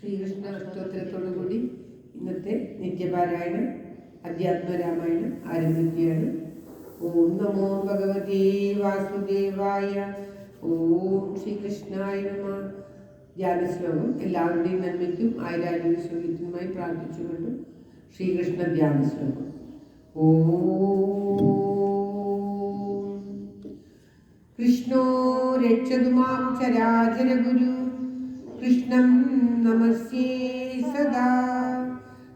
ശ്രീകൃഷ്ണ സ്തോത്രത്തോടുകൂടി ഇന്നത്തെ നിത്യപാരായണം അധ്യാത്മരാമായണം ആരംഭിക്കുകയാണ്. ഓം നമോ ഭഗവതേ വാസുദേവായ. ഓം ശ്രീകൃഷ്ണായ നമഃ. ധ്യാന ശ്ലോകം എല്ലാവരുടെയും നന്മയ്ക്കും ആയിരാരോഗ്യ സൗഖ്യത്തിനുമായി പ്രാർത്ഥിച്ചുകൊണ്ട് ശ്രീകൃഷ്ണ ധ്യാന ശ്ലോകം. ഓം കൃഷ്ണോ രക്ഷതു മാം ചരാചര ഗുരു കൃഷ്ണം നമസ്യേ സദാ.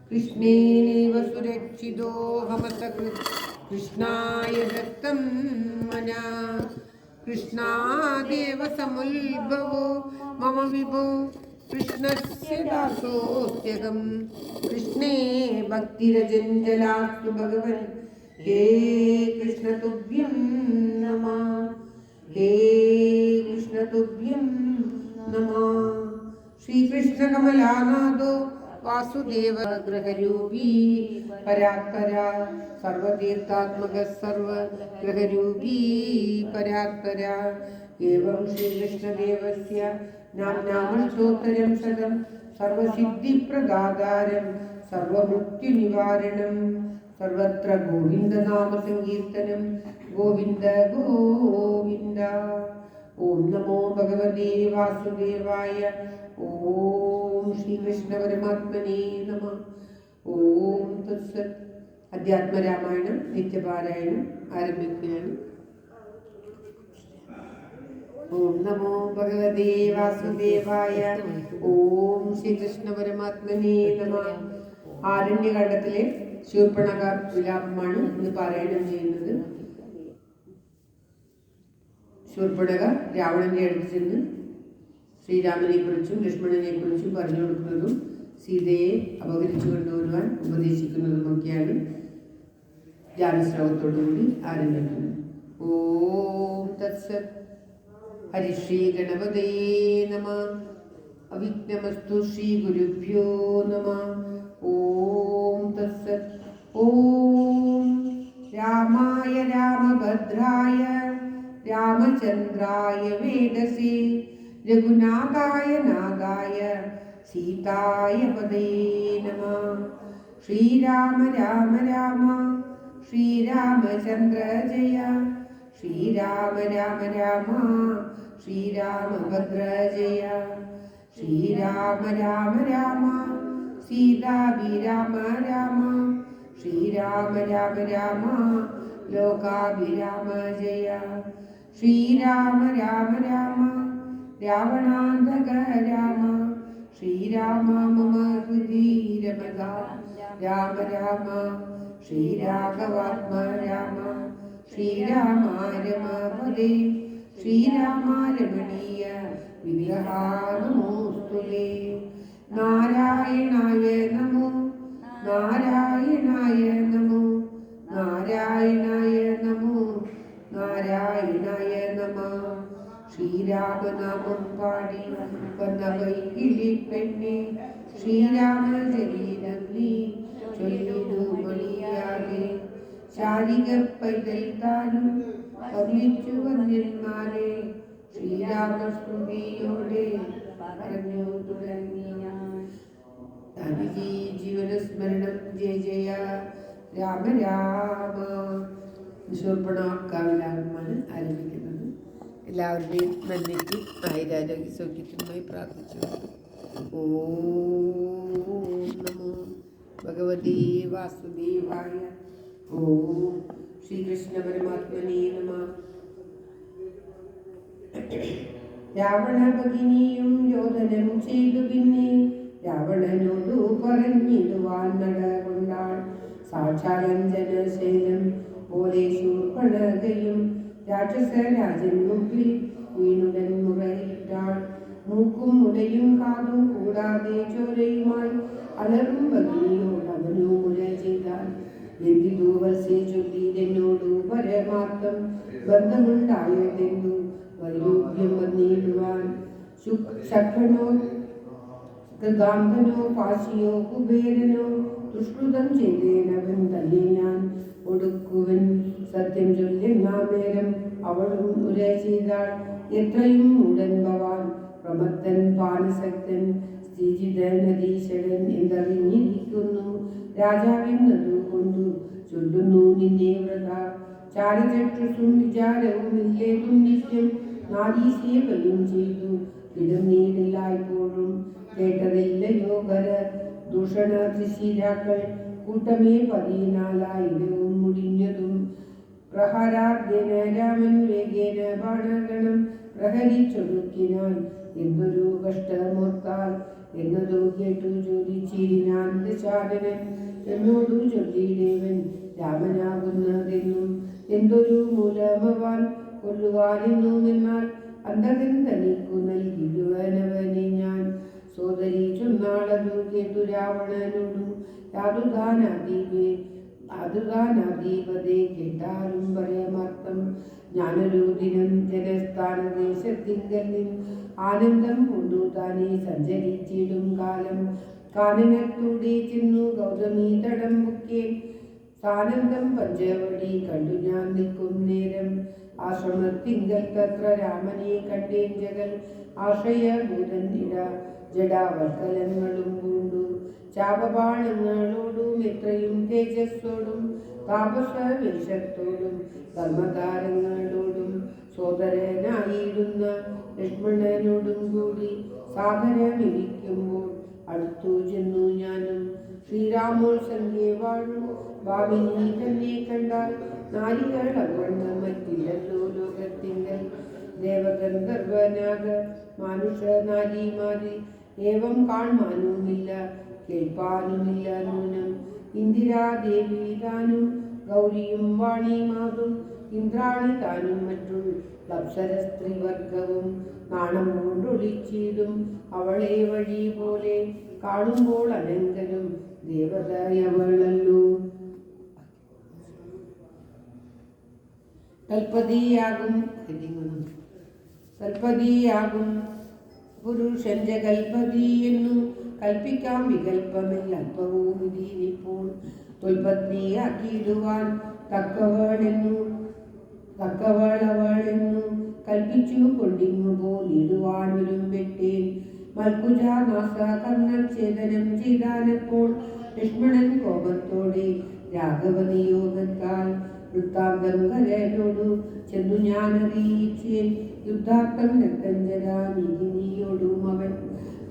കൃഷ്ണേനൈവ സുരക്ഷിതോഹമസകൃത് കൃഷ്ണായ ദത്തം മനാ. കൃഷ്ണാദേവ സമുദ്ഭവോ മമ വിഭോ കൃഷ്ണസ്യ ദാസോസ്ത്യഹം. കൃഷ്ണേ ഭക്തിരജഞ്ജലാസ്തു ഭഗവൻ. ഹേ കൃഷ്ണ തുഭ്യം നമഃ. ഹേ കൃഷ്ണ തുഭ്യം നമഃ. ശ്രീകൃഷ്ണ കമലാനാഥോ വാസുദേവ ഗ്രഹരൂപീ പരാത്പര. സർവതീർത്ഥാത്മക സർവഗ്രഹരൂപീ പരാത്പര. ഏവം ശ്രീകൃഷ്ണദേവസ്യ നാമ്നാമഷ്ടോത്തരം ശതം സർവസിദ്ധിപ്രദാതാരം സർവമൃത്യുനിവാരണം. സർവത്ര ഗോവിന്ദനാമ സങ്കീർത്തനം. ഗോവിന്ദ ഗോവിന്ദ. ഓം നമോ ഭഗവതേ വാസുദേവായ. ഓം ശ്രീകൃഷ്ണ പരമാത്മനേ നമഃ. ഓം തത്സത്. അധ്യാത്മരാമായണം നിത്യപാരായണം ആരംഭിക്കുകയാണ്. ഓം നമോ ഭഗവതേ വാസുദേവായ. ഓം ശ്രീകൃഷ്ണ പരമാത്മനേ നമഃ. ആരണ്യകാണ്ഡത്തിലെ ശൂർപ്പണഖ വിലാപമാണ് ഇന്ന് പാരായണം ചെയ്യുന്നത്. ശൂർപ്പണഖ രാവണന്റെ അടുത്ത് ചെന്ന് ശ്രീരാമനെ കുറിച്ചും ലക്ഷ്മണനെ കുറിച്ചും പറഞ്ഞു കൊടുക്കുന്നതും സീതയെ അപഹരിച്ചു കൊണ്ടുവരുവാൻ ഉപദേശിക്കുന്നതുമൊക്കെയാണ് ധ്യാനശ്ലോകത്തോടുകൂടി ആരംഭിക്കുന്നത്. ഓം തത്സത്. ഹരിശ്രീ ഗണപതയേ നമഃ. അവിഘ്നമസ്തു ശ്രീ ഗുരുഭ്യോ നമഃ. ഓം തത്സത്. ഓം രാമായ രാമഭദ്രായ രാമചന്ദ്രായ വേദസേ രഘുനാഥായ നാഥായ സീതായ പദയേ നമഃ. ശ്രീരാമ രാമ രാമ ശ്രീരാമചന്ദ്ര ജയ. ശ്രീരാമ രാമ രാമ ശ്രീരാമഭദ്ര ജയ. ശ്രീരാമ രാമ രാമ സീതാഭിരാമ രാമ. ശ്രീരാമ രാമ രാമ ലോകാഭിരാമ ജയ. ശ്രീരാമ രാമ രാമ രാവണാന്തക രാമ. ശ്രീരാമ മമ ഹൃദി രമതാ രാമ രാമ. ശ്രീരാഘവാത്മ രാമ. ശ്രീരാമ രമപദേ. ശ്രീരാമ രമണീയ വിഗ്രഹാ നമോസ്തുതേ. നാരായണായ നമോ നാരായണായ നമോ നാരായണായ നമോ നാരായണായ നമഃ. ശ്രീരാമനാമം പാടി വന്ന വൈകിളി പെണ്ണെ ശ്രീരാമചരിതം നീ ചൊല്ലിടു മണിയാകെ. ശാരിക പൈതൽ താനും വർണ്ണിച്ചു വന്യന്മാരെ ശ്രീരാമസ്തുതിയോടെ പറഞ്ഞു തുടങ്ങി. ജീവനസ്മരണം ജയ ജയ രാമ രാമ. ശൂർപ്പണഖാവിലാപമാണ് ആരംഭിക്കുന്നത്. എല്ലാവരുടെയും നന്മയ്ക്ക് ആയിരാരോഗ്യ സൗഖ്യത്തിനുമായി പ്രാർത്ഥിച്ചു. ഓം നമോ ഭഗവതേ വാസുദേവായ. ഓം ശ്രീകൃഷ്ണ പരമാത്മനേ നമഃ. രാവണ ഭഗിനിയും യോധനം ചെയ്തു പിന്നെ രാവണനോടു പറഞ്ഞിടുവാൻ നടകൊണ്ടാൾ. സാക്ഷാലഞ്ജനശൈലം പോലെ ശൂർപ്പണഖയും രാക്ഷസരാജൻ മുമ്പിൽ വീണുടൻ മുറയിട്ടാൾ. മൂക്കും മുലയും കാതും കൂടാതെ ചോരയുമായി അലറും ഭഗിനിയോട് അവനു മുല ചെയ്താൽ. എന്തിതു വത്സേ ചൊല്ലി എന്നോടു പരമാർത്ഥം ബന്ധമുണ്ടായതെന്നു വൈരൂപ്യം വന്നിടുവാൻ. ശക്രനോ ഗാന്ധനോ പാശിയോ കുബേരനോ ദുഷ്കൃതം ചെയ്തേനവൻ തന്നെ ഞാൻ ഒടുക്കുവൻ. സത്യം ചൊല്ലുന്ന നേരം അവളും ഉര ചെയ്താൾ. എത്രയും ഉടൻ ഭവാൻ പ്രമത്തൻ പാനസക്തൻ ശ്രീജിതനദീശകൻ എന്തറിഞ്ഞിരിക്കുന്നു രാജാവെന്നതു കൊണ്ടു ചൊല്ലുന്നു നിന്നെ വ്രത ചാരചക്ഷുസും വിചാരവും ഇല്ലേതും നിത്യം നാരീസേവയും ചെയ്തു കിടന്നീടില്ലായ്പോഴും കേട്ടതില്ലയോ കര ദൂഷണ ത്രിശീരാക്കൾ കൂട്ടമേ 14,000 മുടിഞ്ഞതും പ്രഹാരാർദ്ധ്യന രാമൻ വേഗേന ബാണഗണം പ്രഹരിച്ചൊടുക്കിനാൻ എന്തൊരു കഷ്ടമോർത്താൽ എന്നതു കേട്ടു ചോദിച്ചിരിനാൻ ദശാനനൻ എന്നോടു ചൊല്ലിയിടേവൻ രാമനാകുന്നതെന്നും എന്തൊരു മൂലമവാൻ കൊല്ലുവാനെന്നുമെന്നാൽ അന്തകൻ തനിക്കു നൽകിടുവനവനെ ഞാൻ സോദരി ചൊന്നാളതു കേട്ടു രാവണനോടു യാതുതാനാദീപതേ കേട്ടാലും പരമാർത്ഥം ഞാനൊരു ദിനം ജനസ്ഥാനദേശത്തിങ്കൽ ആനന്ദം കൊണ്ടു താനെ സഞ്ചരിച്ചിടും കാലം കാനനത്തൂടെ ചെന്നു ഗൗതമി തടം മുഖ്യൻ സാനന്ദം പഞ്ചവടി കണ്ടു ഞാൻ നിൽക്കും നേരം ആശ്രമത്തിങ്കൽ തത്ര രാമനെ കണ്ടേൻ ജഗൽ ആശ്രയഭൂതൻ ഇട ജഡാവൽക്കലങ്ങളും പൂണ്ടു ചാപബാണങ്ങളോടും എത്രയും തേജസ്സോടും താപസവേഷത്തോടും ധർമ്മതാരങ്ങളോടും സോദരനായിടുന്ന ലക്ഷ്മണനോടും കൂടി സാദരമിരിക്കുമ്പോൾ അടുത്തു ചെന്നു ഞാനും ശ്രീരാമോത്സംഗേ വാഴു ഭാവിനി തന്നെ കണ്ടാൽ നാരികൾ അവണ്ണം മറ്റില്ലല്ലോ ലോകത്തിങ്കൽ ദേവഗന്ധർവനാഗ മാനുഷ നാരിമാരി ഏവം കാൺമാനുമില്ല കേൾപ്പാനുമില്ല നൂനം ഇന്ദിരാദേവി താനും ഗൗരിയും വാണിമാതും ഇന്ദ്രാണി താനും മറ്റും അപ്സര സ്ത്രീവർഗവും നാണം കൊണ്ടൊളിച്ചിടും അവളെ വഴി പോലെ കാണുമ്പോൾ അനങ്കനും ദേവതയവളല്ലോ കൽപ്പതിയാകും പുരുഷന്റെ കൽപ്പതി എന്നു കൽപ്പിക്കാം വികൽപ്പമില്ല അല്പവും ഇതിനിപ്പോൾ തൊൽപത്നിയാക്കിയിടുവാൻ തക്കവളവളെന്നു കൽപ്പിച്ചു കൊണ്ടിങ്ങു പോലിടുവാൻ വരുമ്പെട്ടേൻ മൽക്കുജാനാസ കർണച്ഛേദനം ചെയ്താനപ്പോൾ ലക്ഷ്മണൻ കോപത്തോടെ രാഘവ നിയോഗത്താൽ വൃത്താന്തം കരനോടു ചെന്നു ഞാനറിയിച്ചേൻ യുദ്ധാർത്ഥം രക്തഞ്ജരാനിയോടും അവൻ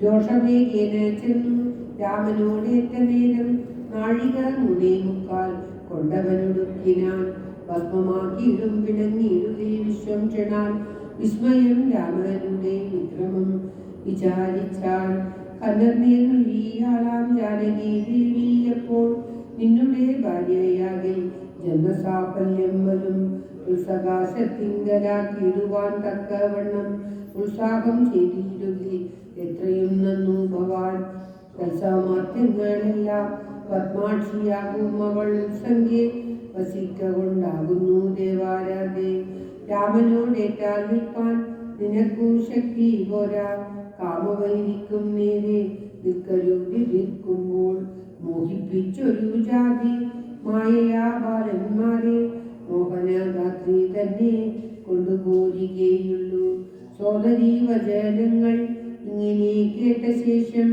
രോഷവേഗേന ചെന്നു രാമനോടേറ്റ നേരം നാഴിക 3:45 കൊണ്ടവനൊടുക്കിനാൻ ഭസ്മമാക്കിയിടും പിണങ്ങിയിടുകയിൽ വിശ്വം ക്ഷണാൻ വിസ്മയം രാമനുടെ വിക്രമം വിചാരിച്ചാൽ കന്നർന്നേർന്നൊഴിയാളാം ജാനകി ദേവി അപ്പോൾ നിന്നുടെ ഭാര്യയാകിൽ ജന്മസാഫല്യം വരും ഉത്സകാശത്തിങ്കലാക്കിയിടുവാൻ തക്കവണ്ണം ഉത്സാഹം ചെയ്തിടുകി എത്രയും നന്നു ഭവാൻ തത്സമാത്യങ്ങളെല്ലാം പത്മാക്ഷിയാകും അവൾ ഉത്സംഗേ വസിക്ക കൊണ്ടാകുന്നു ദേവാരാധേ രാമനോടേറ്റാൽ നിൽപ്പാൻ നിനക്കു ശക്തി പോരാ കാമവൈരിക്കും നേരെ നിൽക്കുമ്പോൾ മോഹിപ്പിച്ചൊരു ജാതി മായയാ ബാലന്മാരെ മോഹനഗാത്രി തന്നെ കൊണ്ടുപോരികയുള്ളൂ സോദരീ വചനങ്ങൾ ഇങ്ങനെ കേട്ട ശേഷം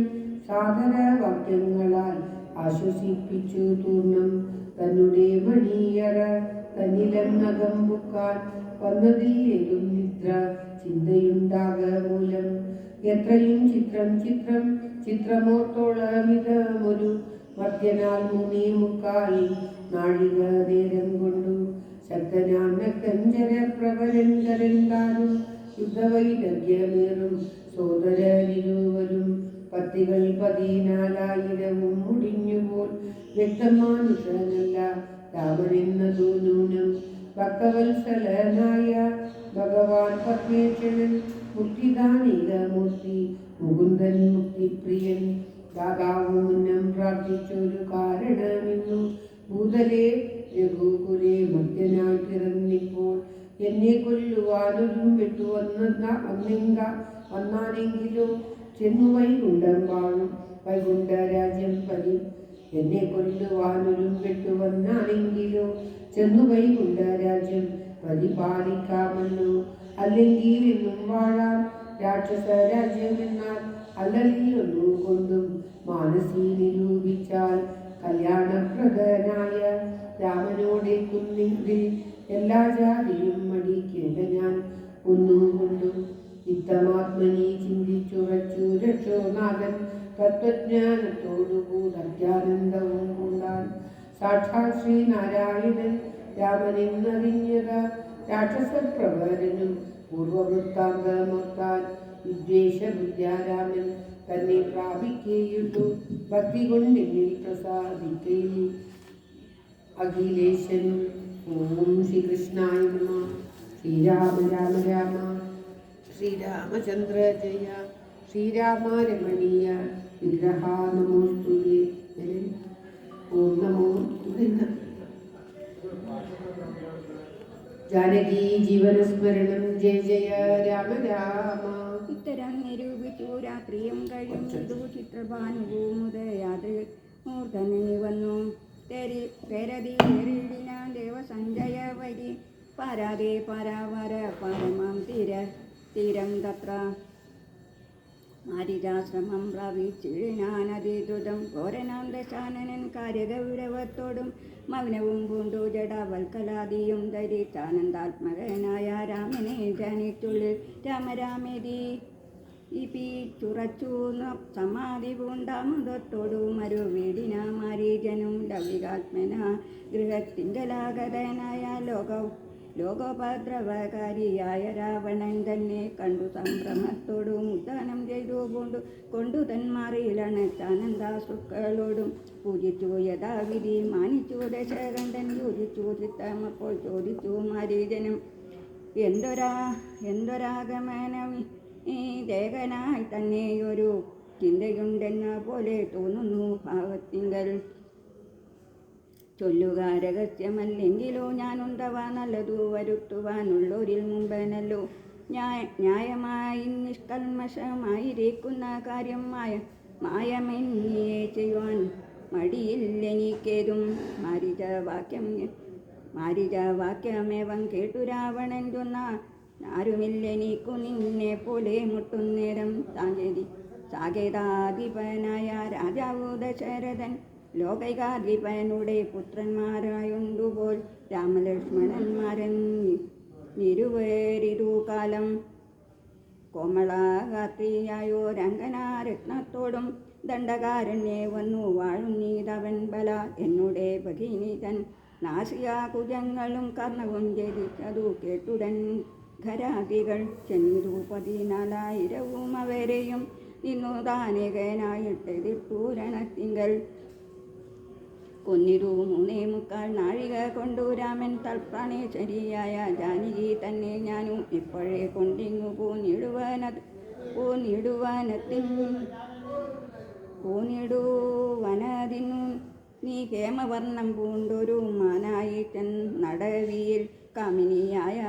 സാദരവാക്യങ്ങളാൽ ആശ്വസിപ്പിച്ചു തൂർണം തന്നെ മണിയറ തന്നിലം ബുക്കാൻ വന്നതിൽ ഏതും നിദ്ര ചിന്തയുണ്ടാക മൂലം എത്രയും ചിത്രമോത്തോളമിതമൊരു മധ്യനാൽ 3:45 നാഴിക നേരം കൊണ്ടു ശക്തനാം നക്തഞ്ചര പ്രബലങ്കരന്താനും യുദ്ധവൈദഗ്ധ്യമേറും സോദരനിരുവരും പത്തികൾ 14,000 മുടിഞ്ഞുപോൽ വ്യക്തമാനുഷനല്ല രാമനെന്നതു നൂനം ഭക്തവത്സലനായ ഭഗവാൻ പത്മേക്ഷണൻ മുക്തിദാനികമൂർത്തി മുകുന്ദൻ മുക്തിപ്രിയൻ ദാതാവുന്നം പ്രാർത്ഥിച്ചൊരു കാരണമിന്നു ഭൂതലേ രഘുകുലേ മധ്യനായി പിറന്നിപ്പോൾ എന്നെ കൊല്ലുവാനൊന്നും വന്നാനെങ്കിലും ചെന്നു വൈകുണ്ഠം വാഴും വൈകുണ്ഠരാജ്യം എന്നെ കൊല്ലുവാനൊരും വന്നാണെങ്കിലോ ചെന്നു വൈകുണ്ഠരാജ്യം പരിപാലിക്കാമല്ലോ അല്ലെങ്കിൽ എന്നും വാഴാം രാക്ഷസ രാജ്യമെന്നാൽ അല്ലലിയൊന്നുകൊണ്ടും മാനസി നിരൂപിച്ചാൽ കല്യാണപ്രദനായ രാമനോടേക്കുന്നെങ്കിൽ എല്ലാ ജാതിയും മടിക്കേണ്ട ഞാൻ ഒന്നുകൊണ്ടും ഇത്തമാത്മനി ചിന്തിച്ചുറച്ചു രക്ഷോനാഥൻ തത്വജ്ഞാനത്തോടുകൂടത്യാനന്ദവും കൊണ്ടാൻ സാക്ഷാൽ ശ്രീനാരായണൻ രാമനെന്നറിഞ്ഞത രാക്ഷസപ്രവരനും പൂർവവൃത്താന്തമൊത്താൻ വിദ്വേഷബുദ്ധ്യാരാമൻ തന്നെ പ്രാപിക്കുകയുള്ളൂ ഭക്തി കൊണ്ടെന്നിൽ പ്രസാദിക്കയിൽ അഖിലേശനും. ഓം ശ്രീകൃഷ്ണായ നമഃ. ശ്രീരാമ രാമ രാമ ശ്രീരാമചന്ദ്ര ജയ ശ്രീരാമ രമണീയ വിഗ്രഹ നമോസ്തുതേ. ഓം നമോ ജാനകി ജീവനസ്മരണം ജയ ജയ രാമ രാമ. ഇത്തരം നിരൂപിച്ചു രാത്രിയും കഴിയുന്നതു ചിത്രഭാനുഭൂമുദയാത് മൂർധനി വന്നു തെരതീരിടിന ദേവസഞ്ജയ വരി പാരാതെ പരാവര പരമം തീരം തത്ര മാരിജാശ്രമം പ്രാപിച്ചിഴിനാനതിദ്രുതം ഘോരനാം ദശാനനൻ കാര്യഗൗരവത്തോടും മൗനവും പൂണ്ടു ജഡവൽക്കലാദിയും ധരിച്ചാനന്ദാത്മകനായ രാമനെ ജനിച്ചുള്ളിൽ രാമരാമേതി ഇപ്പിച്ചുറച്ചു സമാധി പൂണ്ടാമുദത്തോടു മരുവീടിന മാരീജനും ലവികാത്മന ഗൃഹത്തിങ്കലാഗതനായ ലോകോപദ്രവകാരിയായ രാവണൻ തന്നെ കണ്ടു സംഭ്രമത്തോടു മുദ്ദാനം ചെയ്തു കൊണ്ടു തന്മാറിയിലണച്ചാനന്ദാസുക്കളോടും പൂജിച്ചു യഥാവിധി മാനിച്ചു ദശകണ്ഠൻ യോജിച്ചു ചിത്തമപ്പോൾ ചോദിച്ചു മാരീജനും എന്തൊരാഗമനം ഈ ദേഹനായി തന്നെയൊരു ചിന്തയുണ്ടെന്ന പോലെ തോന്നുന്നു ഭാവത്തിങ്കൽ ചൊല്ലുക രഹസ്യമല്ലെങ്കിലോ ഞാനുണ്ടവ നല്ലതു വരുത്തുവാനുള്ളൊരിൽ മുമ്പനല്ലോ ന്യായമായി നിഷ്കൽമഷമായിരിക്കുന്ന കാര്യം മായമെന്നിയെ ചെയ്യുവാൻ മടിയില്ലെനിക്കേതും. മാരിജവാക്യമേവം കേട്ടു രാവണൻ ചൊന്ന ആരുമില്ലെനിക്കു നിന്നെ പോലെ മുട്ടുന്നേരം സാകേതാധിപനായ രാജാവു ദശരഥൻ ലോകൈകാധിപനുടെ പുത്രന്മാരായുണ്ടുപോൽ രാമലക്ഷ്മണന്മാരൻ നിരുവേറിതു കാലം കോമളാഗാത്രിയായോരംഗനാരത്നത്തോടും ദണ്ഡകാരണ്യെ വന്നു വാഴുന്നീതവൻ ബല എന്നുടെ ഭഗിനി തൻ നാസികാകുജങ്ങളും കർണവും ജയിച്ചതു കേട്ടുടൻ ഖരാദികൾ ചെന്നിരു 14,000 അവരെയും നിന്നു താനേകനായിട്ടെതിർത്തു രണത്തിങ്കൽ കൊന്നിരു 3.25 നാഴിക കൊണ്ടു രാമൻ തൽപ്രാണേശ്വരിയായ ജാനകി തന്നെ ഞാനും ഇപ്പോഴേ കൊണ്ടിങ്ങു പൂനിടുവനതിന്നു നീ ഹേമവർണ്ണം പൂണ്ടൊരു മാനായി നടവിയിൽ കാമിനിയായ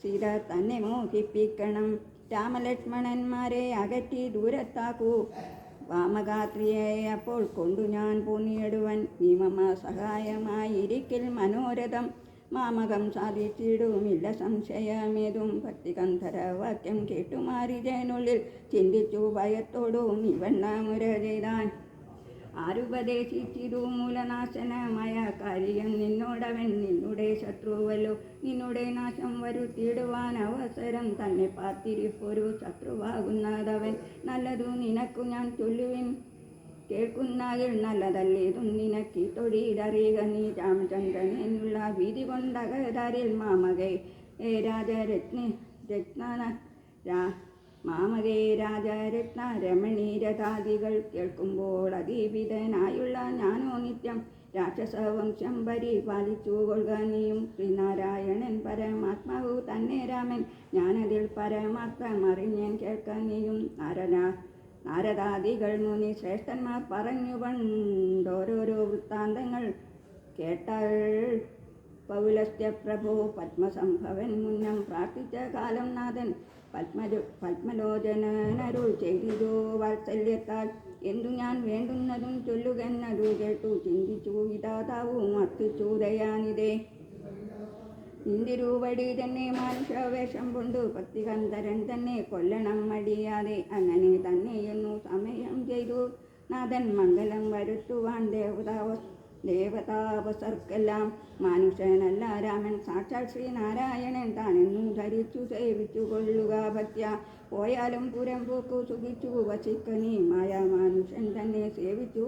സീത തന്നെ മോഹിപ്പിക്കണം. രാമലക്ഷ്മണന്മാരെ അകറ്റി ദൂരത്താക്കൂ. വാമഗാത്രിയെ അപ്പോൾ കൊണ്ടു ഞാൻ പൂനിയിടുവൻ. നീ മമ സഹായമായിരിക്കിൽ മനോരഥം മാമകം സാധിച്ചിടുമില്ല സംശയമേതും. ഭക്തികന്ധരവാക്യം കേട്ടുമാരിജനുള്ളിൽ ചിന്തിച്ചു ഭയത്തോടും ഇവണ്ണമുര ചെയ്താൻ. ആരുപദേശിച്ചിരു മൂലനാശനമായ കാര്യം നിന്നോടവൻ നിന്നുടെ ശത്രുവല്ലോ. നിന്നുടെ നാശം വരുത്തിയിടുവാൻ അവസരം തന്നെ പാർത്തിരിപ്പൊരു ശത്രുവാകുന്നതവൻ. നല്ലതു നിനക്കു ഞാൻ ചൊല്ലുവിൻ കേൾക്കുന്നതിൽ നല്ലതല്ലേതും നിനക്ക് തൊഴിലറിയുക. നീ രാമചന്ദ്രൻ എന്നുള്ള വീതി കൊണ്ടകതാരിൽ മാമകേ രാജരത്ന രമണീരഥാദികൾ കേൾക്കുമ്പോൾ അതീപിതനായുള്ള ഞാനോ നിത്യം രാക്ഷസവംശം പരിപാലിച്ചു കൊള്ളുക. നീയും ശ്രീനാരായണൻ പരമാത്മാവു തന്നെ രാമൻ. ഞാനതിൽ പരമാർത്ഥമറിഞ്ഞൻ കേൾക്ക. നീയും നാരദാദികൾ മുനി ശ്രേഷ്ഠന്മാർ പറഞ്ഞു പണ്ടോരോരോ വൃത്താന്തങ്ങൾ കേട്ടാൽ പൗലസ്ത്യ പ്രഭു പത്മസംഭവൻ മുന്നം പ്രാർത്ഥിച്ച കാലം നാഥൻ പത്മലോചനരുൾ ചെയ്തിതോ വാത്സല്യത്താൽ. എന്തു ഞാൻ വേണ്ടുന്നതും ചൊല്ലുകെന്നതു കേട്ടു ചിന്തിച്ചു വിധാതാവും അർത്ഥിച്ചു ദയാനിതേ. ഇന്ദിരൂപടി തന്നെ മാനുഷവേഷം കൊണ്ടു ഭക്തികന്ധരൻ തന്നെ കൊല്ലണം മടിയാതെ അങ്ങനെ തന്നെയെന്നു സമയം ചെയ്തു നാഥൻ മംഗലം വരുത്തുവാൻ ദേവതാവസർക്കെല്ലാം. മനുഷ്യനല്ല രാമൻ സാക്ഷാൽ ശ്രീനാരായണൻ താനെന്നു ധരിച്ചു സേവിച്ചു കൊള്ളുക ഭക്ത്യ. പോയാലും പുരം പോക്കു സുഖിച്ചു വസിക്ക നീ മായ മനുഷ്യൻ തന്നെ സേവിച്ചു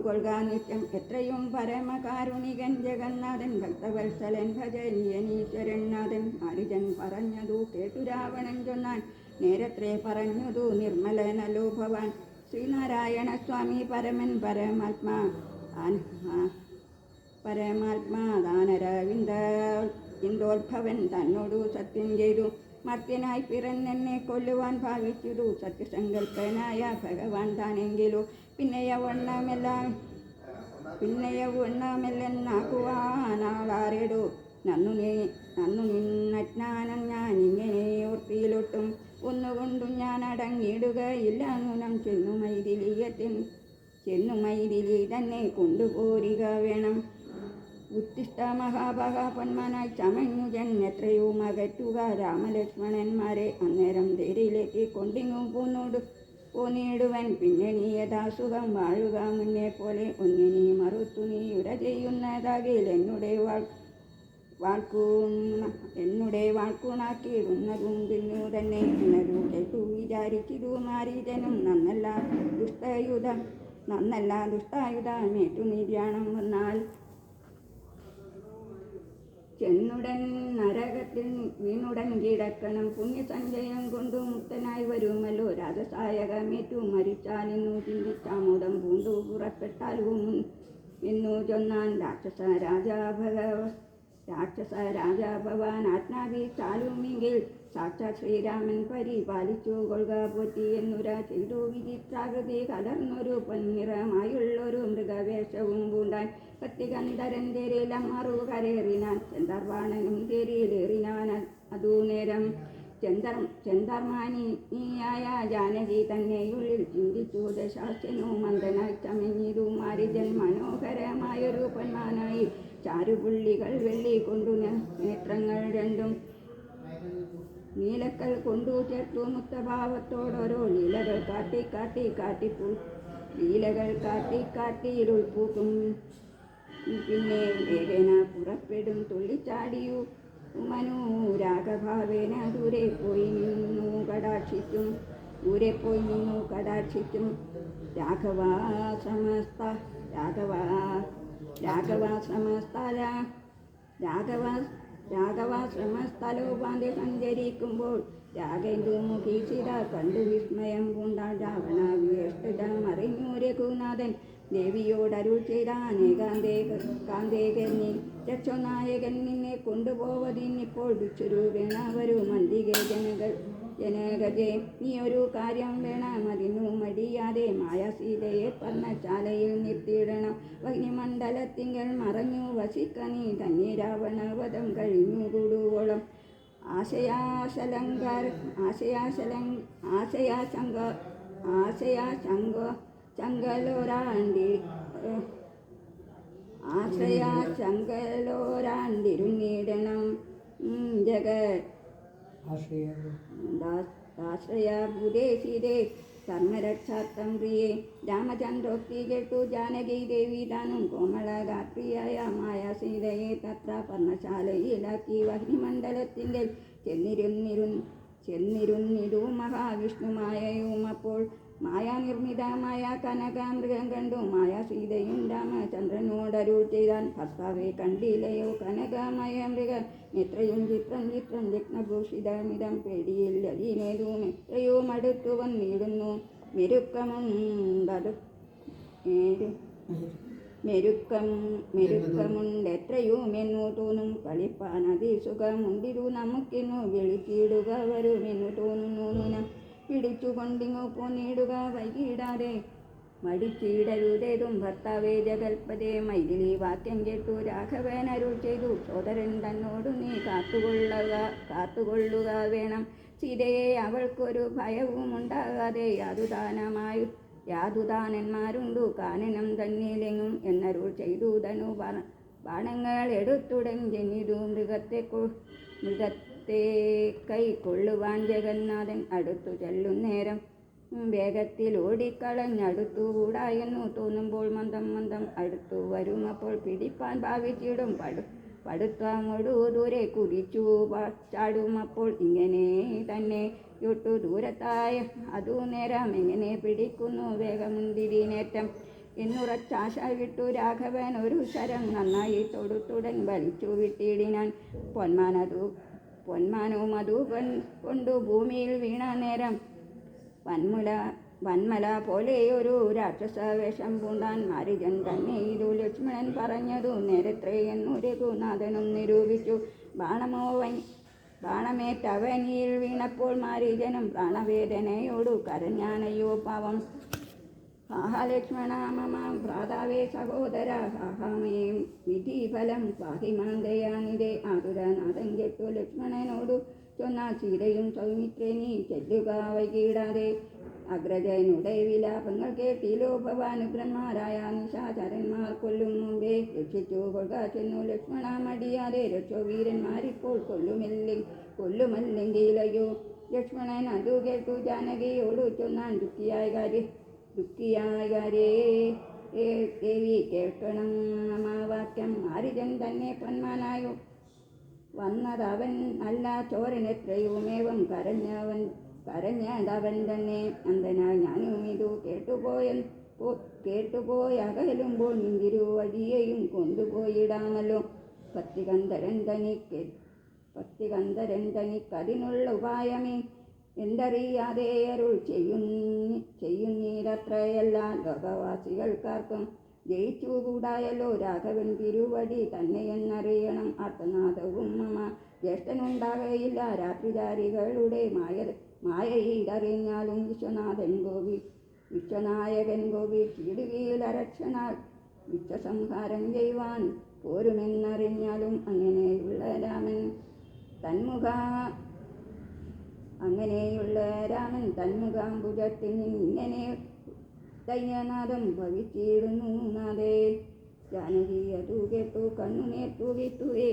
കൊള്ളുക നിത്യം. എത്രയും പരമകാരുണികൻ ജഗന്നാഥൻ ഭക്തവത്സലൻ ഭജനീയനീശ്വരൻ നാഥൻ. മാരുജൻ പറഞ്ഞതു കേട്ടു രാവണൻ ചൊന്നാൻ നേരത്രേ പറഞ്ഞതു നിർമ്മലനല്ലോ ഭവാൻ. ശ്രീനാരായണ സ്വാമി പരമൻ പരമാത്മാ ദാനരവിന്ദ ഇന്ദോത്ഭവൻ തന്നോടു സത്യം ചെയ്തു മർത്യനായി പിറന്നെന്നെ കൊല്ലുവാൻ ഭാവിച്ചിരു സത്യസങ്കൽപ്പനായ ഭഗവാൻ താനെങ്കിലു പിന്നെയവണ്ണമെല്ലെന്നാക്കുവാനാളാരെടു നന്നു നിന്നജ്ഞാനം ഞാൻ ഇങ്ങനെ ഓർത്തിയിലൊട്ടും ഒന്നുകൊണ്ടും ഞാൻ അടങ്ങിയിടുകയില്ല നുനം ചെന്നു മൈഥിലി തന്നെ കൊണ്ടുപോരുക വേണം. ഉത്തിഷ്ഠ മഹാഭാഗാപന്മാനായി ചമഞ്ഞു എത്രയോ അകറ്റുക രാമലക്ഷ്മണന്മാരെ. അന്നേരം തേരിലേക്ക് കൊണ്ടിങ്ങു പോന്നിടുവൻ പിന്നെ നീ യഥാസുഖം വാഴുക മുന്നേ പോലെ. ഒന്നിനീ മറുത്തു നീ ഉര ചെയ്യുന്നതാകിൽ എന്നുടെ വാൾക്കുണാക്കിയിടുന്നതും പിന്നു തന്നെ എന്നതു കേട്ടു വിചാരിച്ചിരു മാരീചനും നന്നല്ല ദുഷ്ടായുധമേറ്റു നിര്യാണം വന്നാൽ ചെന്നുടൻ നരകത്തിൽ വീണുടൻ കിടക്കണം. പുണ്യസഞ്ചയം കൊണ്ടു മുക്തനായി വരുമല്ലോ. രാജസായകമേറ്റു മരിച്ചാലെന്നു ചിന്തിച്ചാമുദം പൂണ്ടു പുറപ്പെട്ടാലും എന്നു ചൊന്നാൻ രാക്ഷസ രാജാഭവാൻ ആജ്ഞാപിച്ചാലുമെങ്കിൽ സാക്ഷാത് ശ്രീരാമൻ പരിപാലിച്ചു കൊള്ളുക പോറ്റി എന്നുര ചെയ്തു. വിചിത്രാകൃതി കലർന്നൊരു പൊന്നിറമായുള്ളൊരു മൃഗവേഷവും പൂണ്ടാൻ ഭക്തികന്ധരൻ തേരിലം കരേറിനാൻ. ചെന്തർവാണനും തേരിലേറിനാൻ അതു നേരം. ചെന്തർമാനിയായ ജാനകി തന്നെയുള്ളിൽ ചിന്തിച്ചു ദശാസ്യനു മന്ദനായി ചമഞ്ഞിരു മാരിജൻ മനോഹരമായൊരു പൊന്മാനായി. ചാരുപുള്ളികൾ വെള്ളി കൊണ്ടു നേത്രങ്ങൾ രണ്ടും നീലക്കൽ കൊണ്ടു ചേർത്തു മുക്തഭാവത്തോടോരോ ലീലകൾ കാട്ടി ഇരുൾപൂക്കും. പിന്നെ വേഗേന പുറപ്പെടും തുള്ളിച്ചാടിയു മനൂരാഗഭാവേന ദൂരെ പോയി നിന്നു കടാക്ഷിച്ചും രാഘവാശ്രമസ്ഥലോപാന്തി സഞ്ചരിക്കുമ്പോൾ രാഗേന്ദുമുഖി ചിര കണ്ടു വിസ്മയം പൂണ്ടാൾ. രാവണാവിഷ്ടം അറിഞ്ഞു രഘുനാഥൻ ദേവിയോടരുൾ ചെയ്താനേകാന്തേകന്നി രക്ഷനായകൻ നിന്നെ കൊണ്ടുപോവതിന്നിപ്പോൾ ഭിക്ഷുരൂപേണ വരൂ മന്ദികെ ജനകജെ. നീ ഒരു കാര്യം വേണം അതിനു മടിയാതെ മായാസീതയെ പർണശാലയിൽ നിർത്തിയിടണം. വഗ്നിമണ്ഡലത്തിങ്കൽ മറഞ്ഞു വസിക്ക നീ തന്നെ രാവണവധം കഴിഞ്ഞു കൂടുവോളം. ആശ്രയാശങ്കലോരാണ്ടിരുന്നിടണം ജഗദാശ്രയാഭൂതേ സീതേ ധർമ്മരക്ഷാർത്ഥം പ്രിയേ. രാമചന്ദ്രോക്തി കേട്ടു ജാനകി ദേവി താനും കോമളഗാത്രിയായ മായ സീതയെ തത്ര പർണശാലയിലാക്കി. വഗ്നിമണ്ഡലത്തിൻ്റെ ചെന്നിരുന്നിടു മഹാവിഷ്ണുമായയും അപ്പോൾ മായാനിർമ്മിതമായ കനകാമൃഗം കണ്ടു. മായ സീതയും രാമചന്ദ്രനോടരുൾ ചെയ്താൻ ഭർത്താവെ കണ്ടില്ലയോ കനകമായ മൃഗം എത്രയും ചിത്രം രത്നഭൂഷിതമിതം പേടിയില്ല അതിനേതും എത്രയോ മടുത്തു വന്നിടുന്നു. മെരുക്കമുണ്ടെത്രയും എന്നു തോന്നും. കളിപ്പാൻ അതിസുഖമുണ്ടിരു നമുക്കെന്നു വിളിച്ചിടുക വരുമെന്നു തോന്നുന്നു. നുനം പിടിച്ചുകൊണ്ടിങ്ങു പോന്നിടുക വൈകിടാതെ മടിച്ചിടരുതേതും. ഭർത്താവേ ജഗൽപതേ മൈഥിലി വാക്യം കേട്ടു രാഘവൻ അരുൾ ചെയ്തു സോദരൻ തന്നോടു നീ കാത്തുകൊള്ളുക വേണം. സീതയെ അവൾക്കൊരു ഭയവും ഉണ്ടാകാതെ യാതുദാനന്മാരുണ്ടു കാനനം തന്നിലെങ്ങും എന്നരുൾ ചെയ്തു ബാണങ്ങൾ എടുത്തുടൻ ജനിതു മൃഗത്തെ കൈക്കൊള്ളുവാൻ ജഗന്നാഥൻ അടുത്തു ചെല്ലുന്നേരം വേഗത്തിൽ ഓടിക്കളഞ്ഞടുത്തുകൂടാ എന്നു തോന്നുമ്പോൾ മന്ദം മന്ദം അടുത്തു വരും. അപ്പോൾ പിടിപ്പാൻ ഭാവിച്ചിടും പടുത്തങ്ങോടു ദൂരെ കുതിച്ചു ചാടും. അപ്പോൾ ഇങ്ങനെ തന്നെ ഒട്ടു ദൂരത്തായ അതു നേരം എങ്ങനെ പിടിക്കുന്നു വേഗമുന്തിരിനേറ്റം എന്നുറച്ചാശ വിട്ടു രാഘവൻ ഒരു ശരം നന്നായി തൊടുത്തുടൻ വലിച്ചു വിട്ടിടിനാൻ. പൊന്മാനവും അതു കൊണ്ടു ഭൂമിയിൽ വീണ നേരം വന്മല പോലെയൊരു രാക്ഷസ വേഷം പൂണ്ടാൻ. മാരിജൻ തന്നെ ഇതു ലക്ഷ്മണൻ പറഞ്ഞതു നേരത്രേ എന്നു രഘുനാഥനും നിരൂപിച്ചു. ബാണമേറ്റവനിയിൽ വീണപ്പോൾ മാരീജനും പ്രാണവേദനയോടു കരഞ്ഞാനയ്യോ പാവം. ആഹ ലക്ഷ്മണ മമ ഭ്രാതാവേ സഹോദര സാഹാമേ വിധിഫലം പാഹിമാന്തയാനിതേ. ആതുരനാഥൻ കേട്ടു ലക്ഷ്മണനോടു ചൊന്ന സീതയും സൗമിത്രേ നീ ചെല്ലുക വൈകിടാതെ. അഗ്രജനുടെ വിലാപങ്ങൾ കേട്ടിലോ ഭവാനുഗ്രന്മാരായ നിശാചരന്മാർ കൊല്ലും മുമ്പേ രക്ഷിച്ചു കൊള്ളുക ചെന്നു ലക്ഷ്മണ മടിയാതെ. രക്ഷോ വീരന്മാരിപ്പോൾ കൊല്ലുമല്ലെങ്കിലയോ. ലക്ഷ്മണൻ അതു കേട്ടു ജാനകിയോടു ചൊന്നാൻ ദുഃഖിയായേ ദേവി കേൾക്കണം വാക്യം. മാരിജൻ തന്നെ പൊന്മാനായോ വന്നതവൻ അല്ല ചോരനെത്രയുമേവം കരഞ്ഞതവൻ തന്നെ. അന്തനായി ഞാനും ഇതു കേട്ടുപോയകലുമ്പോൾ നിന്തിരു വഴിയെയും കൊണ്ടുപോയിടാമല്ലോ. പത്തികന്ധരൻ തനിക്കതിനുള്ള ഉപായമേ എന്തറിയാതെ അരുൾ ചെയ്യുന്നീരത്രയല്ല ലോകവാസികൾക്കാർക്കും ജയിച്ചുകൂടായല്ലോ. രാഘവൻ തിരുവടി തന്നെയെന്നറിയണം. ആർത്തനാഥവും മമ ജ്യേഷ്ഠനുണ്ടാകയില്ല. രാത്രിചാരികളുടെ മായയിതറിഞ്ഞാലും വിശ്വനായകൻ ഗോപി ചീടുകയിലരക്ഷനാൽ വിശ്വസംഹാരം ചെയ്യുവാൻ പോരുമെന്നറിഞ്ഞാലും അങ്ങനെയുള്ള രാമൻ തന്മുഖാംബുജത്തിൽ ഇങ്ങനെ ദൈന്യനാഥം ഭവിച്ചിടുന്നു നാഥേ. ജാനകി അതു കേട്ടു കണ്ണുനീർ തൂകിത്തുവേ.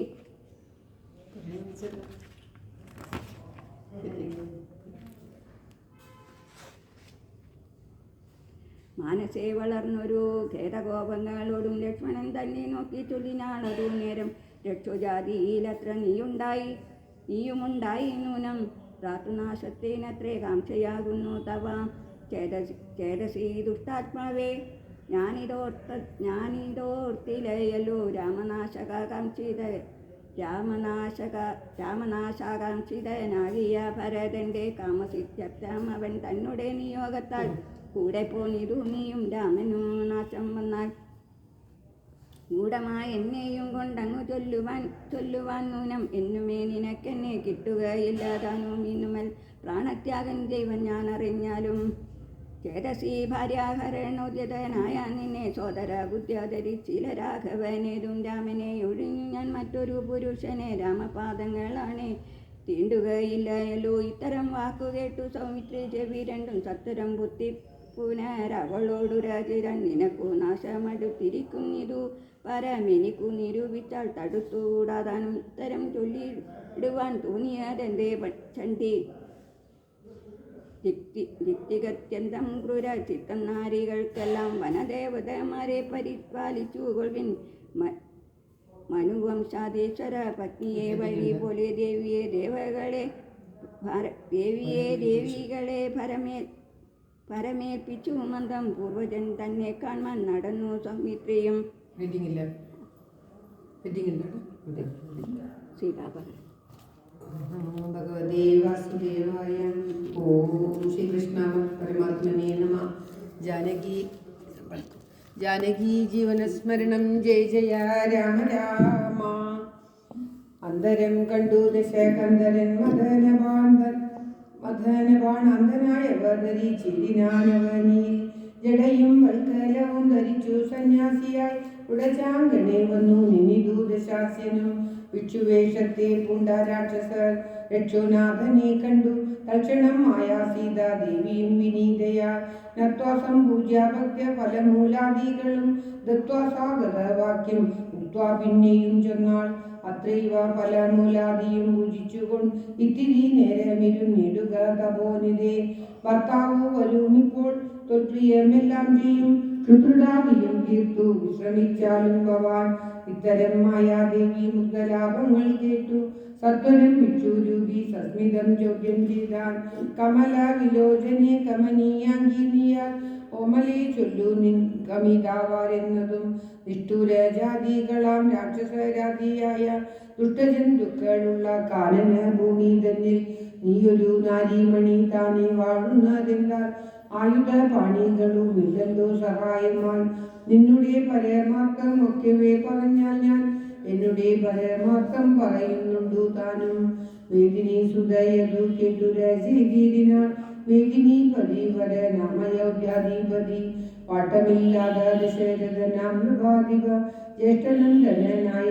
മാനസേ വളർന്നൊരു ഖേദകോപങ്ങളോടും ലക്ഷ്മണൻ തന്നെ നോക്കി ചൊല്ലിനാളതു നേരം. രക്ഷോജാതിയിലത്ര നീയുമുണ്ടായി നൂനം ധാതുനാശത്തിനത്രേ കാംക്ഷയാകുന്നു തവ. ചേതസി ദുഷ്ടാത്മാവേ ഞാനിതോർത്തിലയല്ലോ. രാമനാശകാംക്ഷിതനാകിയ ഭരതന്റെ കാമസിത്യർത്ഥം അവൻ തന്നെ നിയോഗത്താൽ കൂടെ പോന്നിരു നീയും രാമനും നാശം വന്നാൽ. ഗൂഢമായി എന്നെയും കൊണ്ടങ്ങു ചൊല്ലുവാൻ നൂനം എന്നുമേ നിനക്കെന്നെ കിട്ടുകയില്ലാതാനും ഇന്നുമൽ പ്രാണത്യാഗം ചെയ്വൻ ഞാൻ അറിഞ്ഞാലും. ചേതസി ഭാര്യാഹരണോദ്യതനായ നിന്നെ സോദര ബുദ്ധ്യാധരിച്ചില രാഘവനേതും രാമനെ ഒഴിഞ്ഞു ഞാൻ മറ്റൊരു പുരുഷനെ രാമപാദങ്ങളാണ് തീണ്ടുകയില്ലയല്ലോ. ഇത്തരം വാക്കുകേട്ടു സൗമിത്രി ചെവി രണ്ടും സത്വരം ബുദ്ധി പുനരവളോടു രാജിരൻ നിനക്കു നാശമടുത്തിരിക്കുന്നിതു പരമെനിക്കു നിരൂപിച്ചാൽ തടുത്തുകൂടാതാനും ഉത്തരം ചൊല്ലിയിടുവാൻ തോന്നിയതെന്തേ ചണ്ഡി. ദിക്തികത്യന്തം ക്രൂര ചിത്തം നാരികൾക്കെല്ലാം വനദേവതമാരെ പരിപാലിച്ചു കൊള്ളിൻ. മനുവംശാധീശ്വര പത്നിയെ വഴി പോലെ ദേവികളെ പരമേൽപ്പിച്ചു മന്ദം പൂർവജൻ തന്നെ കാണാൻ നടന്നു സൗമിത്രിയും. ഭഗവതേ വാസുദേവായ. ഓം ശ്രീകൃഷ്ണ പരമാത്മനേ നമഃ. ജാനകി ജീവനസ്മരണം ജയ ജയ രാമ രാമ. അന്തരം കണ്ടു ദശകന്ധരൻ മദനബാണാന്തനായ വദരി ചിരിനാനവനിൽ ജടയും വൽക്കലവും ധരിച്ചു സന്യാസിയായി ഉടചാങ്കണേ വന്നു നിന്നിതു ദശാസ്യനും. വിക്ഷുവേഷത്തെ പൂണ്ട രാക്ഷസർ രക്ഷോനാഥനെ കണ്ടു തൽക്ഷണം മായാ സീതാദേവിയും വിനീതയാ നത്വാ സംപൂജ്യ ഭക്ത ഫലമൂലാദികളും ദത്വാ സ്വാഗത വാക്യം ഉത്വാ പിന്നെയും ചെന്നാൾ അത്രൈവ പല മൂലാദിയും പൂജിച്ചുകൊണ്ട് ഇത്തിരി നേരമിരുന്നിടുക തപോനിതേ. ഭർത്താവു വരുമിപ്പോൾ തൊൽപ്രിയമെല്ലാം ചെയ്യും ക്ഷുദ്രതാവിയും തീർത്തു വിശ്രമിച്ചാലും ഭവാൻ. ഇത്തരം മായാദേവി മുഗ്ധലാഭങ്ങൾ കേട്ടു സത്വരം വിക്ഷുരൂപി സസ്മിതം ചോദ്യം ചെയ്താൻ. കമല വിലോചനെ കമനീയാങ്കി നീയാൽ ഓമലേ ചൊല്ലു നിൻ കമിതാവാരെന്നതും നിഷ്ഠുരജാതികളാം രാക്ഷസരാതിയായ ദുഷ്ടജന്തുക്കളുള്ള കാനന ഭൂമി തന്നിൽ നീയൊരു നാരീമണി താനെ വാഴുന്നതെന്താൽ ആയുധ പാണികളും ഇല്ലല്ലോ സഹായമായി. നിന്നുടെ പരമാർത്ഥം ഒക്കെവേ പറഞ്ഞാൽ ഞാൻ എന്നുടെ പരമാർത്ഥം പറയുന്നുണ്ടു താനും. മേദിനി സുതയതു കേട്ടുരചീതിനാൽ മേദിനി പതിവര നാമയോധ്യാധിപതി പാട്ടമില്ലാത ദശരഥനാം നൃപാധിപ ജ്യേഷ്ഠനന്ദനായ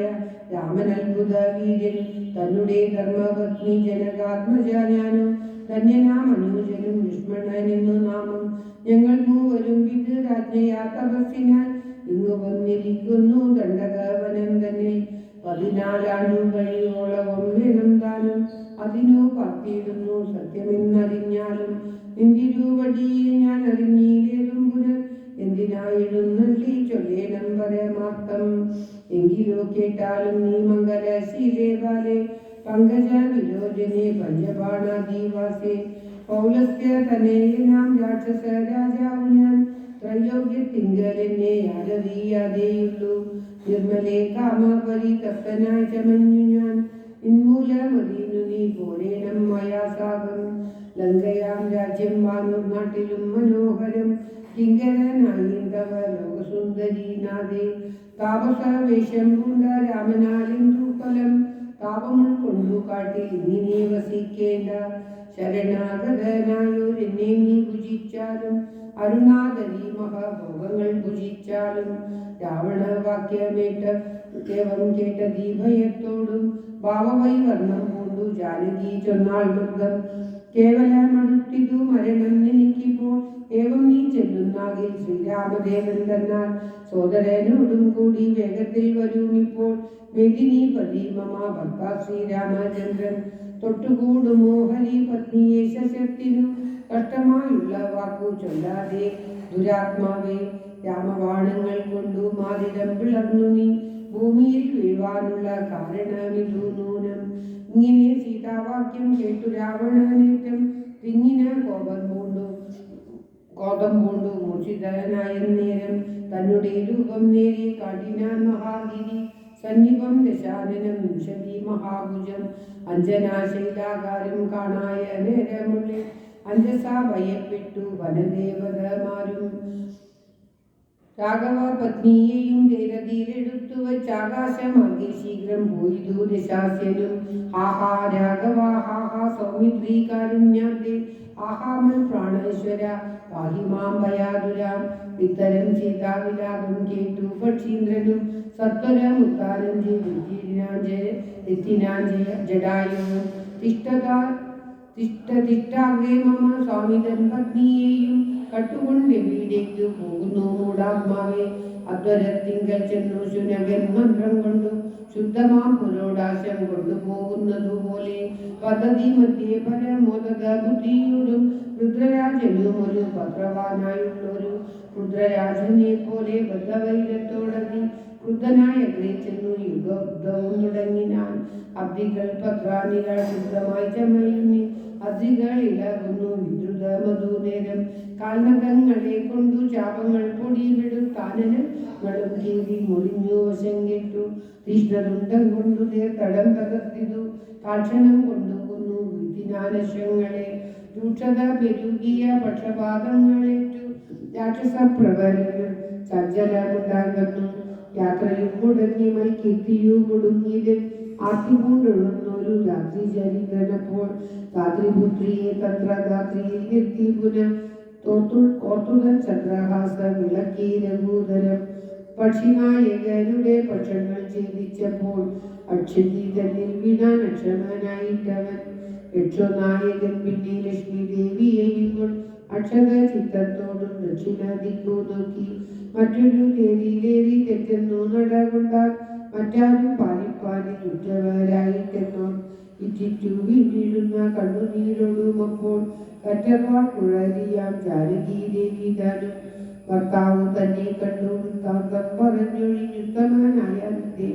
രാമനത്ഭുത വീര്യൻ തന്നുടെ ധർമ്മപത്നി ജനകാത്മജ ഞാനും ധന്യനാം അനുജനും ലക്ഷ്മണനെന്നു നാമം. ഞങ്ങൾ മൂവരും പിതൃരാജ്ഞയാ തപസ്സിനാൽ ഇങ്ങു വന്നിരിക്കുന്നു ദണ്ഡകവനം തന്നെ. 14 ആണ്ടു കഴിയോളവും വേണം താനും അതിനു പാർത്തിയിടുന്നു സത്യമെന്നറിഞ്ഞാലും. നിന്തിരുവടിയെ ഞാൻ അറിഞ്ഞില്ലേതും പുനർ എന്തിനായിടുന്നള്ളി ചൊല്ലേണം പരമാർത്ഥം. എങ്കിലോ കേട്ടാലും നീ മംഗലശീലേ ബാലേ പങ്കജ വിലോചനെ പഞ്ചബാണാദിവാസേ. പൗലസ്ത്യ തനേയനാം രാക്ഷസ രാജാവു ഞാൻ ത്രൈലോക്യത്തിങ്കലെന്നെ ആരറിയാതെയുള്ളൂ. നിർമ്മലേ കാമപരിതപ്തനായി ചമഞ്ഞു ഞാൻ നിൻമൂലമതിനു നീ പോരേണം മയാസാകം. ലങ്കയാം രാജ്യം വാനൂർ നാട്ടിലും മനോഹരം കിങ്കരനായിന്തവ ലോകസുന്ദരീനാഥേ. താപസവേഷം പൂണ്ട രാമനാലിന്ദു ഫലം താപമുൾ കൊണ്ടു കാട്ടിൽ ഇങ്ങനെ വസിക്കേണ്ട. ശരണാഗതനായോരെന്നെ നീ ഭുജിച്ചാലും അരുണാദരി മഹാഭോഗങ്ങൾ ഭുജിച്ചാലും. രാവണ വാക്യമേറ്റ കേവം കേട്ട ദീഭയത്തോടും ഭാവവൈവർണം കൊണ്ടു ജാനകി ചൊന്നാൾ മൃഗം. കേവലമടുത്തിതു മരണം എനിക്കിപ്പോൾ ഏവം നീ ചെല്ലുന്നാകിൽ ശ്രീരാമദേവൻ തന്നാൽ സോദരനോടും കൂടി വേഗത്തിൽ വരുമിപ്പോൾ. മേദിനി പതി മമ ഭർത്ത ശ്രീരാമചന്ദ്രൻ തൊട്ടുകൂടുമോ ഹരി പത്നിയെ സശക്തിനു. കഷ്ടമായുള്ള വാക്കു ചൊല്ലാതെ ദുരാത്മാവേ രാമബാണങ്ങൾ കൊണ്ടു മാതിരം പിളർന്നു നീ ഭൂമിയിൽ വീഴ്വാനുള്ള കാരണമിതു നൂനം. ഇങ്ങനെ സീതാവാക്യം കേട്ടു രാവണനേറ്റം തിങ്ങിന കോപം പൂണ്ടു മൂർച്ഛിതനായ നേരം തന്നുടെ രൂപം നേരെ കാട്ടിനാൻ മഹാഗിരി സന്നിപം ദശാനനം വിംശതി മഹാഭുജം. അഞ്ജനാശൈലാകാരം കാണായ നേരമുള്ളിൽ അഞ്ജസാ ഭയപ്പെട്ടു വനദേവതമാരും. രാഘവ പത്നിയെയും ധീരധീരെടുത്തു വച്ചാകാശമാർഗെ ശീഘ്രം പോയിതു ദശാസ്യനും. ഹാഹാ രാഘവ ഹാഹാ സൗമിത്രീ കാരുണ്യാബ്ദേ ആഹാമൽ പ്രാണേശ്വര പാഹിമാം ഭയാതുരാം. ഇത്തരം സീതാവിലാപം കേട്ടു പക്ഷീന്ദ്രനും സത്വരമുത്താനം ചെയ്തിനാൻ ജടായുവും. തിഷ്ഠാഗ്രേ മമ സ്വാമിതൻ പത്നിയെയും കട്ടുകൊണ്ടെവിടേക്കു പോകുന്നു മൂടാത്മാവേ. അധ്വരത്തിങ്കൽ ചെന്നു ശുനകൻ മന്ത്രം കൊണ്ടു ശുദ്ധമാം പുരോടാശം കൊണ്ടുപോകുന്നതുപോലെ പദ്ധതി മധ്യേ പരമോദക ബുദ്ധിയോടും രുദ്രരാജനും ഒരു പത്രവാനായുള്ളൊരു രുദ്രരാജനെ പോലെ ബദ്ധവൈരത്തോടതി ക്രുദ്ധനായ അഗ്രേ ചെന്നു യുഗവും തുടങ്ങിനാൻ. അബ്ദികൾ പത്രാനികൾ ശുദ്ധമായി ചമയുന്നി അധികൾ ഇളകുന്നു വിദ്രുത മധുനേരം. കാൽനഖങ്ങളെ കൊണ്ടു ചാപങ്ങൾ പൊടിവിടും കാനനങ്ങളും കീറി മുറിഞ്ഞു വശം കെട്ടു. തീഷ്ണതുണ്ടം കൊണ്ടു തേർത്തടം തകർത്തിതു കാക്ഷണം കൊണ്ടുകൊന്നു വീട്ടിനാലശങ്ങളെ. രൂക്ഷത പെരുകിയ പക്ഷപാതങ്ങളേറ്റു രാക്ഷസപ്രവരങ്ങൾ ചഞ്ചലമുണ്ടാകുന്നു. യാത്രയും മുടങ്ങി മൽക്കീർത്തിയു മുടുങ്ങിയത് ആർത്തിപൂണ്ടുള്ളൊരു രാത്രി ചരിതനപ്പോൾ. രാത്രിപുത്രിയെ തന്ത്രഗാത്രിയിൽ നിർത്തി പുനഃ ഓർത്തുതൻ ചന്ദ്രഹാസ വിളക്കി രഘൂധരം. പക്ഷിനായകരുടെ പക്ഷങ്ങൾ ഛേദിച്ചപ്പോൾ അക്ഷതി തന്നിൽ വീണാൻ അക്ഷമനായിട്ടവൻ. യക്ഷനായകൻ പിന്നെ ലക്ഷ്മി ദേവിയെയും അക്ഷത ചിത്തത്തോടും ദക്ഷിണ ദിക്കു നോക്കി മറ്റൊരു തേരിയിലേറി തെറ്റുന്നു നടകൊണ്ടാൽ മറ്റാരും പാലിപ്പാനിൽ ഉറ്റവരായിട്ടെന്നോ ഇറ്റിറ്റു വീണിടുന്ന കണ്ണുനീരോടുമപ്പോൾ കറ്റവാൾ കുഴലിയാം ജാനകി ദേവി താനും ഭർത്താവ് തന്നെ കണ്ടു വൃത്താന്തം പറഞ്ഞൊഴിഞ്ഞുത്തമനായ നിന്റെ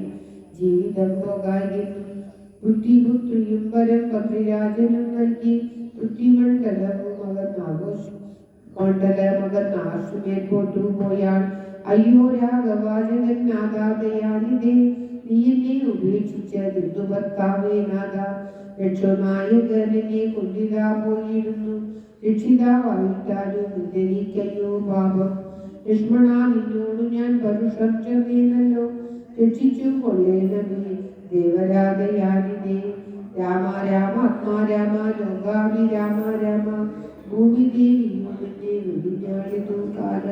ജീവിതം പോകായിരുന്നു. പൃഥ്വിപുത്രിയും വരം പത്രിരാജനും നൽകി പൃഥ്വിമണ്ഡലമകന്നാശുമേൽപോട്ടു പോയാൽ അയ്യോ രാഘവാചകൻ നാഥാദയാനിതേ നീ എന്നെ ഉപേക്ഷിച്ചതെന്തു ഭർത്താവേ നാഥ രക്ഷനായകനെ കൊല്ലിതാ പോയിരുന്നു രക്ഷിതാവായിട്ടാലും നിന്ദനിക്കയ്യോ പാപം ലക്ഷ്മണ നിന്നോട് ഞാൻ പരുഷം ചെന്നേനല്ലോ രക്ഷിച്ചു കൊള്ളേനമേ ദേവരാധയാനിതേ രാമ രാമാത്മാ രാമ ലോകാവി രാമ രാമ ഭൂമി ദേവിയോടെ വെടിഞ്ഞാളിതു കാല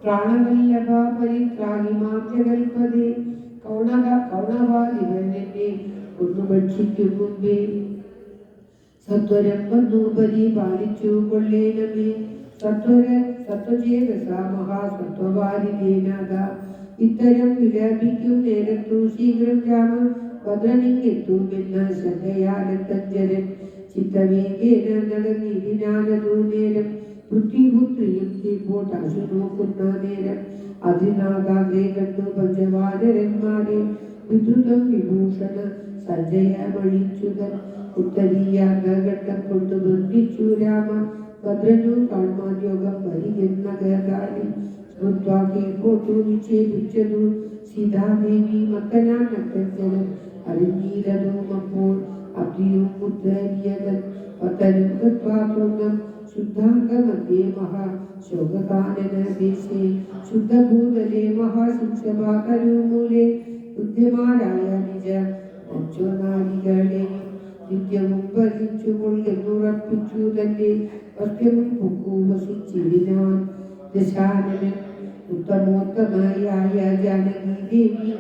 പ്രാണവല്ലഭ പരിത്രാഹി മാം ജഗൽപദേ കൗണവാദികളെന്നെ ഒന്നു ഭക്ഷിക്കും മുമ്പേ സത്വരം വന്നു പരിപാലിച്ചു കൊള്ളേനമേ സത്വചേതസ മഹാസത്വവാരിദേനാഥ ഇത്തരം വിലപിക്കും നേരത്തു ശീഘ്രം രാമ ഭദ്രനിങ്ങെത്തുമെന്ന ശങ്കയാനന്ദജരൻ ചിത്തവേഗേന നടന്നിരിനാനതു നേരം പൃഥ്വിപുത്രിയും കീഴ്പോട്ടാശു നോക്കുന്ന നേരം അതിനാഥാഗ്രേ കണ്ടു പഞ്ചവാനരന്മാരെ വിദ്രുതം വിഭൂഷണ സഞ്ജയമഴിച്ചുതൻ ഉത്തരീയാഘട്ടം കൊണ്ട് ബന്ധിച്ചു രാമ ഭദ്രനു കാൺമാൻ യോഗം വരികെന്ന കേതാലി സ്മൃത്വാ കീഴ്പോട്ടു നിക്ഷേപിച്ചതു സീതാദേവി മക്കനാൻ നക്തജനം അറിഞ്ഞീരതും അപ്പോൾ അബ്ദിയും പുത്രനിയകൻ പത്തനും ഗത്വാ ശുദ്ധാംഗമധ്യേ മഹാശോകാനന ദേശേ ശുദ്ധഭൂതലേ മഹാശിക്ഷഭാകരൂമൂലേ ബുദ്ധിമാരായ നിജ നച്ചോനാരികളെയും നിത്യവും ഭരിച്ചു കൊള്ളുറപ്പിച്ചു തന്നെ വസ്ത്യവും പൊക്കു വസിച്ചിരുന്നാൻ ദശാനനൻ ഉത്തമോത്തമയായ ജാനകി ദേവി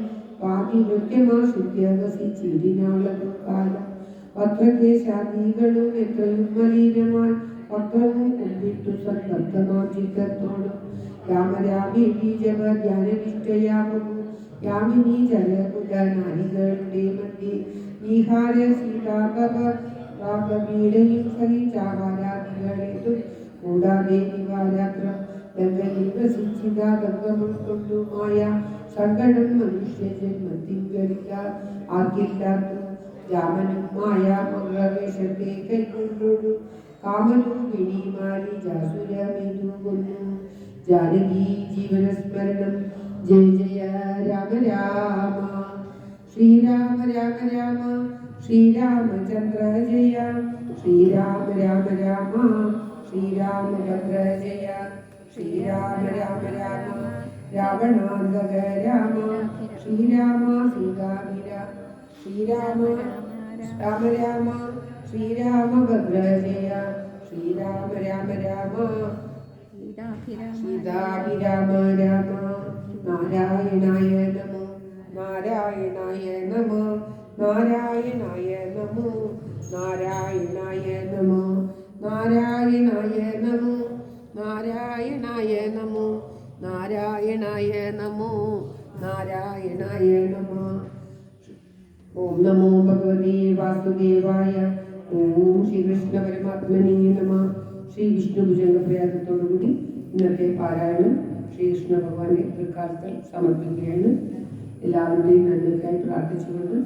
പാതിവൃത്യമാശുദ്ധ്യ വസിച്ചിരുന്നാളതു കാലം പത്രകേശാദികളും എത്രയും മലീനമായി പത്രവും കൊണ്ടിട്ടു സന്തപ്തമാം ചിത്തത്തോടും രാമരാമേവി ജപ ധ്യാനനിഷ്ഠയാകുന്നു യാമിനി ജലകുല നാരികളുടെ മധ്യേ നീഹാര സീതാപീഡയും സഹിച്ചാഹാരാദികളേതും കൂടാതെ നിവാരാത്രം ഗംഗയിൽ വസിച്ചിത ഗംഗമുൾക്കൊണ്ടുമായ സങ്കടം മനുഷ്യ ജന്മത്തിങ്കളില്ല ആക്കില്ലാത്തു രാമനും മായാമവേഷത്തെ കൈക്കൊണ്ടു കാമരൂപിണി മാരി ജാസുരമേതു കൊന്നു ജാനകി ജീവനസ്മരണം ജയ ജയ രാമ രാമ ശ്രീരാമ രാമ രാമ ശ്രീരാമചന്ദ്ര ജയ ശ്രീരാമ രാമ രാമ ശ്രീരാമഭദ്ര ജയ ശ്രീരാമ രാമ രാമ രാവണാന്തക രാമ ശ്രീരാമ സീതാവിര ശ്രീരാമ രാമ രാമ ശ്രീരാമഭദ്ര ജയ ശ്രീരാമ രാമ രാമ സീതാഭിരാമ രാമ നാരായണായ നമോ നാരായണായ നമോ നാരായണായ നമോ നാരായണായ നമോ നാരായണായ നമോ നാരായണായ നമോ നാരായണായ നമോ നാരായണായ നമോ. ഓം നമോ ഭഗവതേ വാസുദേവായ. ഓം ശ്രീകൃഷ്ണ പരമാത്മനേ നമഃ. ശ്രീ വിഷ്ണു ഭുജംഗപ്രയാഗത്തോടുകൂടി ഇന്നത്തെ പാരായണം ശ്രീകൃഷ്ണ ഭഗവാന്റെ തൃക്കാലത്തിൽ സമർപ്പിക്കുകയാണ്. എല്ലാവരുടെയും നന്മയ്ക്കായി പ്രാർത്ഥിച്ചുകൊണ്ട്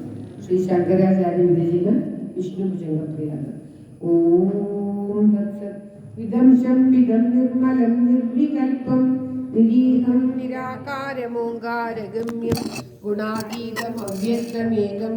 ശ്രീ ശങ്കരാചാര്യ വിരചിത വിഷ്ണു ഭുജംഗപ്രയാഗം. ഓം തത്സത്. വിദംശം വിദം നിർമ്മലം നിർവികൽപം നിരീഹം നിരാകാരമോങ്കാരഗമ്യം ഗുണാതീതം അവ്യക്തമേകം